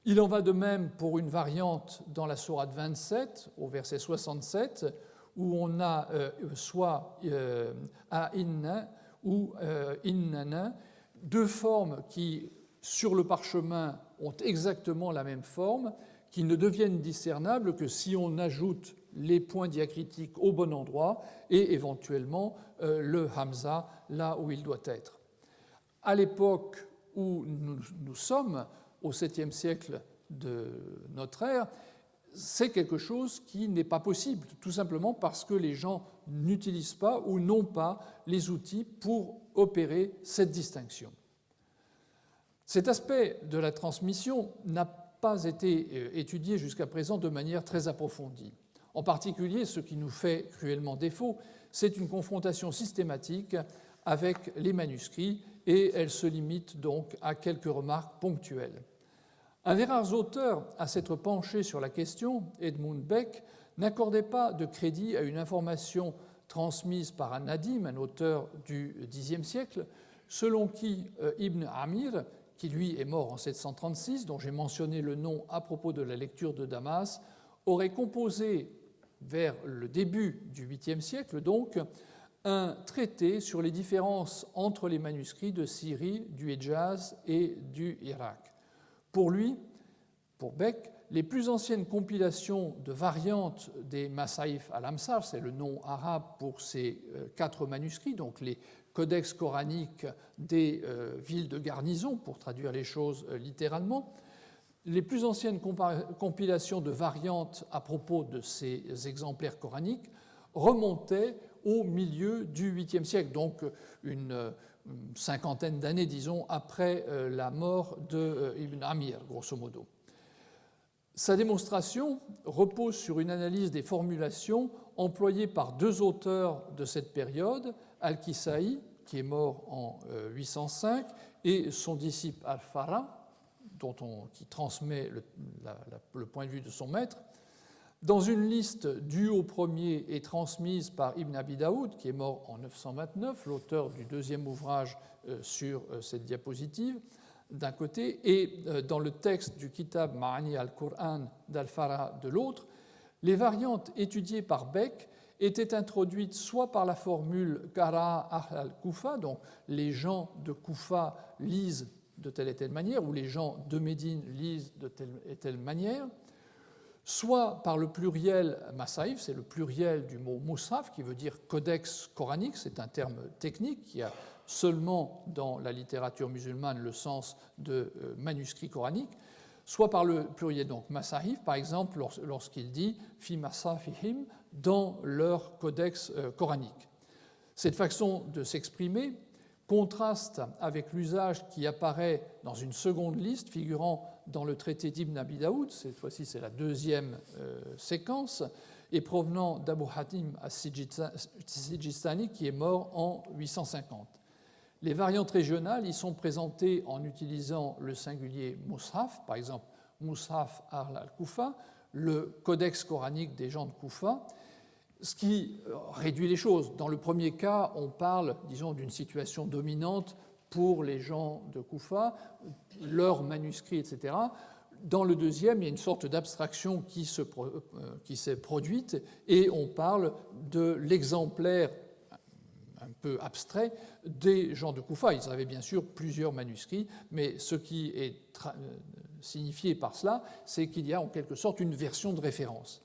Il en va de même pour une variante dans la sourate 27, au verset 67, où on a soit a-inna ou innana, deux formes qui, sur le parchemin, ont exactement la même forme, qui ne deviennent discernables que si on ajoute les points diacritiques au bon endroit et éventuellement le hamza là où il doit être. À l'époque où nous sommes, au 7e siècle de notre ère, c'est quelque chose qui n'est pas possible, tout simplement parce que les gens n'utilisent pas ou n'ont pas les outils pour opérer cette distinction. Cet aspect de la transmission n'a pas été étudié jusqu'à présent de manière très approfondie. En particulier, ce qui nous fait cruellement défaut, c'est une confrontation systématique avec les manuscrits, et elle se limite donc à quelques remarques ponctuelles. Un des rares auteurs à s'être penché sur la question, Edmund Beck, n'accordait pas de crédit à une information transmise par un Nadim, un auteur du Xe siècle, selon qui Ibn Amir, qui lui est mort en 736, dont j'ai mentionné le nom à propos de la lecture de Damas, aurait composé, vers le début du 8e siècle donc, un traité sur les différences entre les manuscrits de Syrie, du Hejaz et du Irak. Pour lui, pour Beck, les plus anciennes compilations de variantes des Masaïf al-Amsar, c'est le nom arabe pour ces 4 manuscrits, donc les codex coraniques des villes de garnison, pour traduire les choses littéralement. Les plus anciennes compilations de variantes à propos de ces exemplaires coraniques remontaient au milieu du 8e siècle, donc une cinquantaine d'années, disons, après la mort d'Ibn Amir, grosso modo. Sa démonstration repose sur une analyse des formulations employées par 2 auteurs de cette période, Al-Kisaï, qui est mort en 805, et son disciple Al-Farra, qui transmet le point de vue de son maître, dans une liste due au premier et transmise par Ibn Abi Daoud, qui est mort en 929, l'auteur du 2e ouvrage sur cette diapositive, d'un côté, et dans le texte du Kitab Ma'ani al-Qur'an d'Al-Farra de l'autre, les variantes étudiées par Beck étaient introduites soit par la formule Qara Ahl al-Kufa, donc les gens de Koufa lisent de telle et telle manière, ou les gens de Médine lisent de telle et telle manière, soit par le pluriel Masaïf, c'est le pluriel du mot Musaf, qui veut dire codex coranique, c'est un terme technique qui a seulement dans la littérature musulmane le sens de manuscrit coranique, soit par le pluriel, donc Masahif, par exemple, lorsqu'il dit fi masafihim, dans leur codex coranique. Cette façon de s'exprimer contraste avec l'usage qui apparaît dans une seconde liste figurant dans le traité d'Ibn Abi Daoud, cette fois-ci c'est la 2e séquence, et provenant d'Abu Hatim as-Sijistani qui est mort en 850. Les variantes régionales y sont présentées en utilisant le singulier Mushaf, par exemple Mushaf Ahl al-Kufa, le codex coranique des gens de Koufa, ce qui réduit les choses. Dans le premier cas, on parle, disons, d'une situation dominante pour les gens de Koufa, leurs manuscrits, etc. Dans le deuxième, il y a une sorte d'abstraction qui s'est produite et on parle de l'exemplaire un peu abstrait des gens de Koufa. Ils avaient bien sûr plusieurs manuscrits, mais ce qui est signifié par cela, c'est qu'il y a en quelque sorte une version de référence.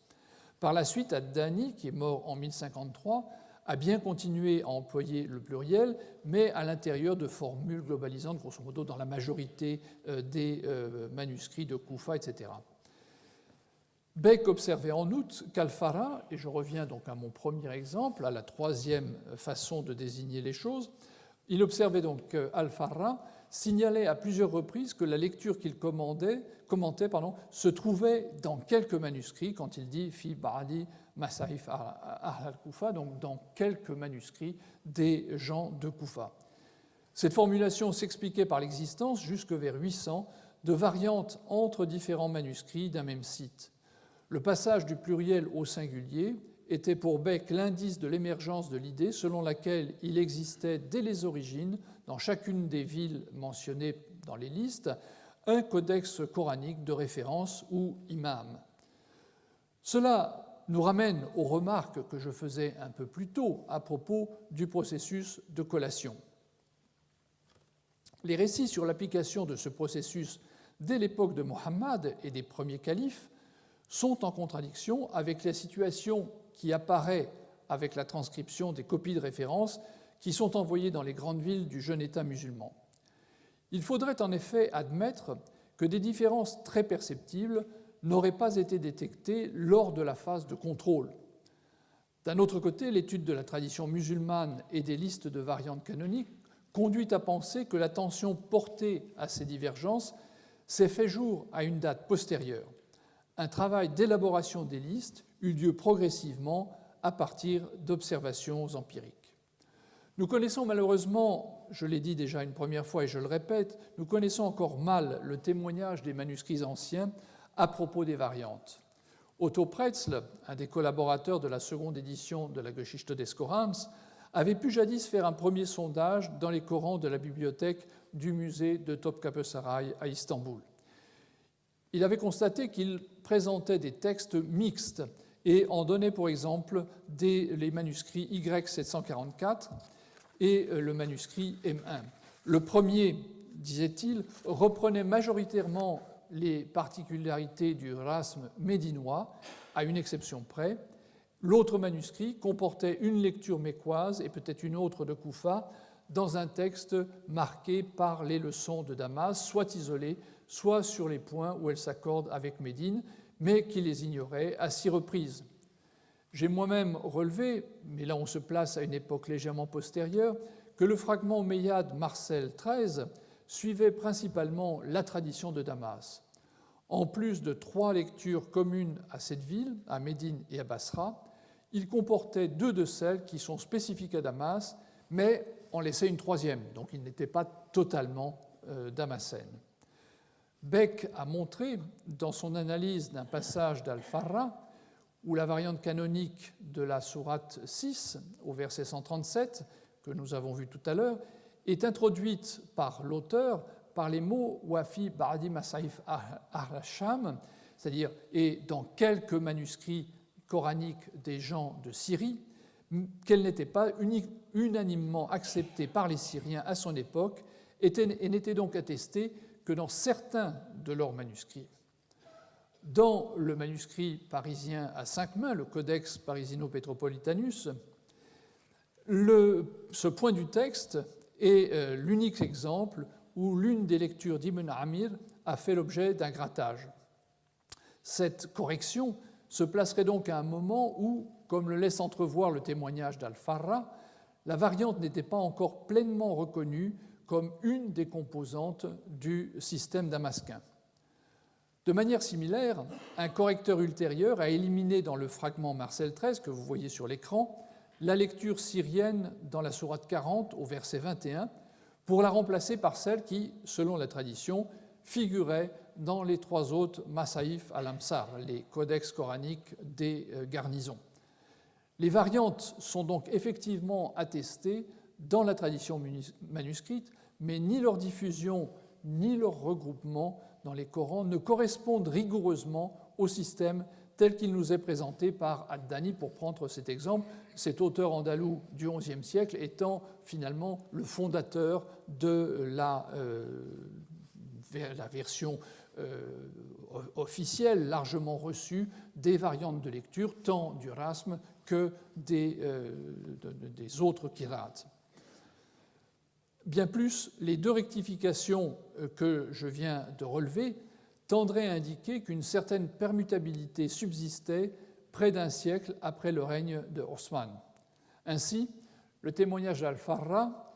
Par la suite, Ad-Dani, qui est mort en 1053, a bien continué à employer le pluriel, mais à l'intérieur de formules globalisantes, grosso modo dans la majorité des manuscrits de Koufa, etc. Beck observait en outre qu'Al-Farra, et je reviens donc à mon premier exemple, à la 3e façon de désigner les choses, il observait donc qu'Al-Farra signalait à plusieurs reprises que la lecture qu'il commentait se trouvait dans quelques manuscrits, quand il dit « fi ba'di masahif Ahl al-Kufa », donc dans quelques manuscrits des gens de Koufa. Cette formulation s'expliquait par l'existence, jusque vers 800, de variantes entre différents manuscrits d'un même site. Le passage du pluriel au singulier était pour Beck l'indice de l'émergence de l'idée selon laquelle il existait dès les origines, dans chacune des villes mentionnées dans les listes, un codex coranique de référence ou imam. Cela nous ramène aux remarques que je faisais un peu plus tôt à propos du processus de collation. Les récits sur l'application de ce processus dès l'époque de Mohammed et des premiers califes sont en contradiction avec la situation qui apparaît avec la transcription des copies de référence qui sont envoyées dans les grandes villes du jeune État musulman. Il faudrait en effet admettre que des différences très perceptibles n'auraient pas été détectées lors de la phase de contrôle. D'un autre côté, l'étude de la tradition musulmane et des listes de variantes canoniques conduit à penser que l'attention portée à ces divergences s'est fait jour à une date postérieure. Un travail d'élaboration des listes eut lieu progressivement à partir d'observations empiriques. Nous connaissons malheureusement, je l'ai dit déjà une première fois et je le répète, nous connaissons encore mal le témoignage des manuscrits anciens à propos des variantes. Otto Pretzl, un des collaborateurs de la seconde édition de la Geschichte des Korans, avait pu jadis faire un premier sondage dans les Korans de la bibliothèque du musée de Topkapı Sarayı à Istanbul. Il avait constaté qu'ils présentaient des textes mixtes et en donnait pour exemple les manuscrits Y744 et le manuscrit M1. Le premier, disait-il, reprenait majoritairement les particularités du rasme médinois, à une exception près. L'autre manuscrit comportait une lecture mécoise et peut-être une autre de Koufa dans un texte marqué par les leçons de Damas, soit isolées, soit sur les points où elles s'accordent avec Médine, mais qui les ignorait à 6 reprises. J'ai moi-même relevé, mais là on se place à une époque légèrement postérieure, que le fragment omeyyade Marcel XIII suivait principalement la tradition de Damas. En plus de 3 lectures communes à cette ville, à Médine et à Basra, il comportait 2 de celles qui sont spécifiques à Damas, mais en laissait une 3e, donc il n'était pas totalement damascène. Beck a montré, dans son analyse d'un passage d'Al-Farra, où la variante canonique de la sourate 6, au verset 137, que nous avons vu tout à l'heure, est introduite par l'auteur par les mots « wafi ba'di masaïf al-Sham », c'est-à-dire « et dans quelques manuscrits coraniques des gens de Syrie », qu'elle n'était pas unanimement acceptée par les Syriens à son époque et n'était donc attestée que dans certains de leurs manuscrits. Dans le manuscrit parisien à 5 mains, le Codex Parisino-Petropolitanus, ce point du texte est l'unique exemple où l'une des lectures d'Ibn Amir a fait l'objet d'un grattage. Cette correction se placerait donc à un moment où, comme le laisse entrevoir le témoignage d'Al-Farra, la variante n'était pas encore pleinement reconnue comme une des composantes du système damasquin. De manière similaire, un correcteur ultérieur a éliminé dans le fragment Marcel XIII, que vous voyez sur l'écran, la lecture syrienne dans la sourate 40 au verset 21, pour la remplacer par celle qui, selon la tradition, figurait dans les 3 autres Masaïf al-Amsar, les codex coraniques des garnisons. Les variantes sont donc effectivement attestées dans la tradition manuscrite, mais ni leur diffusion ni leur regroupement dans les Corans ne correspondent rigoureusement au système tel qu'il nous est présenté par Ad-Dani, pour prendre cet exemple, cet auteur andalou du XIe siècle étant finalement le fondateur de la version officielle, largement reçue, des variantes de lecture, tant du rasm que des autres qira'at. Bien plus, les 2 rectifications que je viens de relever tendraient à indiquer qu'une certaine permutabilité subsistait près d'un siècle après le règne de Osman. Ainsi, le témoignage d'Al-Farra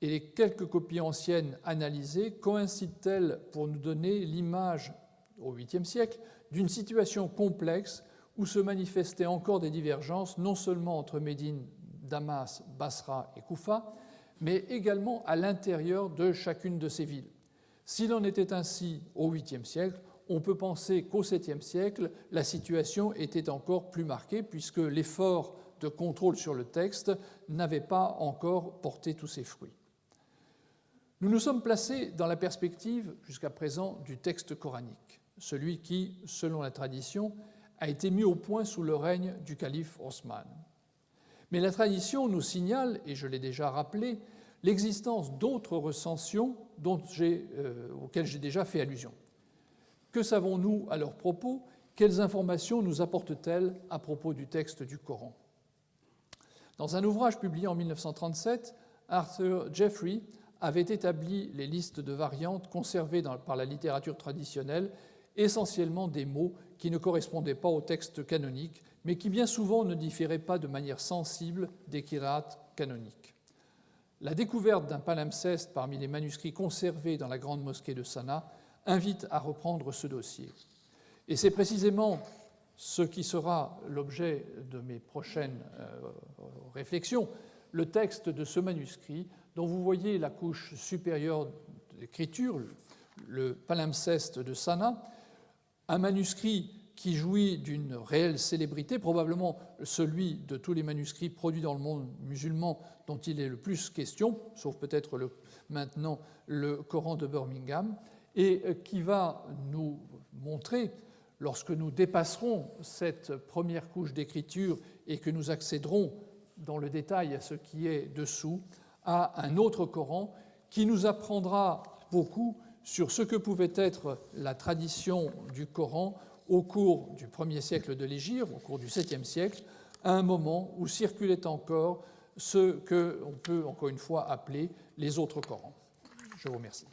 et les quelques copies anciennes analysées coïncident-elles pour nous donner l'image, au 8e siècle, d'une situation complexe où se manifestaient encore des divergences non seulement entre Médine, Damas, Basra et Koufa, mais également à l'intérieur de chacune de ces villes. S'il en était ainsi au 8e siècle, on peut penser qu'au 7e siècle, la situation était encore plus marquée, puisque l'effort de contrôle sur le texte n'avait pas encore porté tous ses fruits. Nous nous sommes placés dans la perspective, jusqu'à présent, du texte coranique, celui qui, selon la tradition, a été mis au point sous le règne du calife Osman. Mais la tradition nous signale, et je l'ai déjà rappelé, l'existence d'autres recensions auxquelles j'ai déjà fait allusion. Que savons-nous à leur propos? Quelles informations nous apportent-elles à propos du texte du Coran? Dans un ouvrage publié en 1937, Arthur Jeffrey avait établi les listes de variantes conservées par la littérature traditionnelle, essentiellement des mots qui ne correspondaient pas au texte canonique, mais qui bien souvent ne différaient pas de manière sensible des qira'at canoniques. La découverte d'un palimpseste parmi les manuscrits conservés dans la grande mosquée de Sanaa invite à reprendre ce dossier. Et c'est précisément ce qui sera l'objet de mes prochaines réflexions, le texte de ce manuscrit dont vous voyez la couche supérieure d'écriture, le palimpseste de Sanaa, un manuscrit qui jouit d'une réelle célébrité, probablement celui de tous les manuscrits produits dans le monde musulman dont il est le plus question, sauf peut-être maintenant le Coran de Birmingham, et qui va nous montrer, lorsque nous dépasserons cette première couche d'écriture et que nous accéderons dans le détail à ce qui est dessous, à un autre Coran qui nous apprendra beaucoup sur ce que pouvait être la tradition du Coran au cours du 1er siècle de l'Hégire, au cours du 7e siècle, à un moment où circulaient encore ce qu'on peut, encore une fois, appeler les autres Corans. Je vous remercie.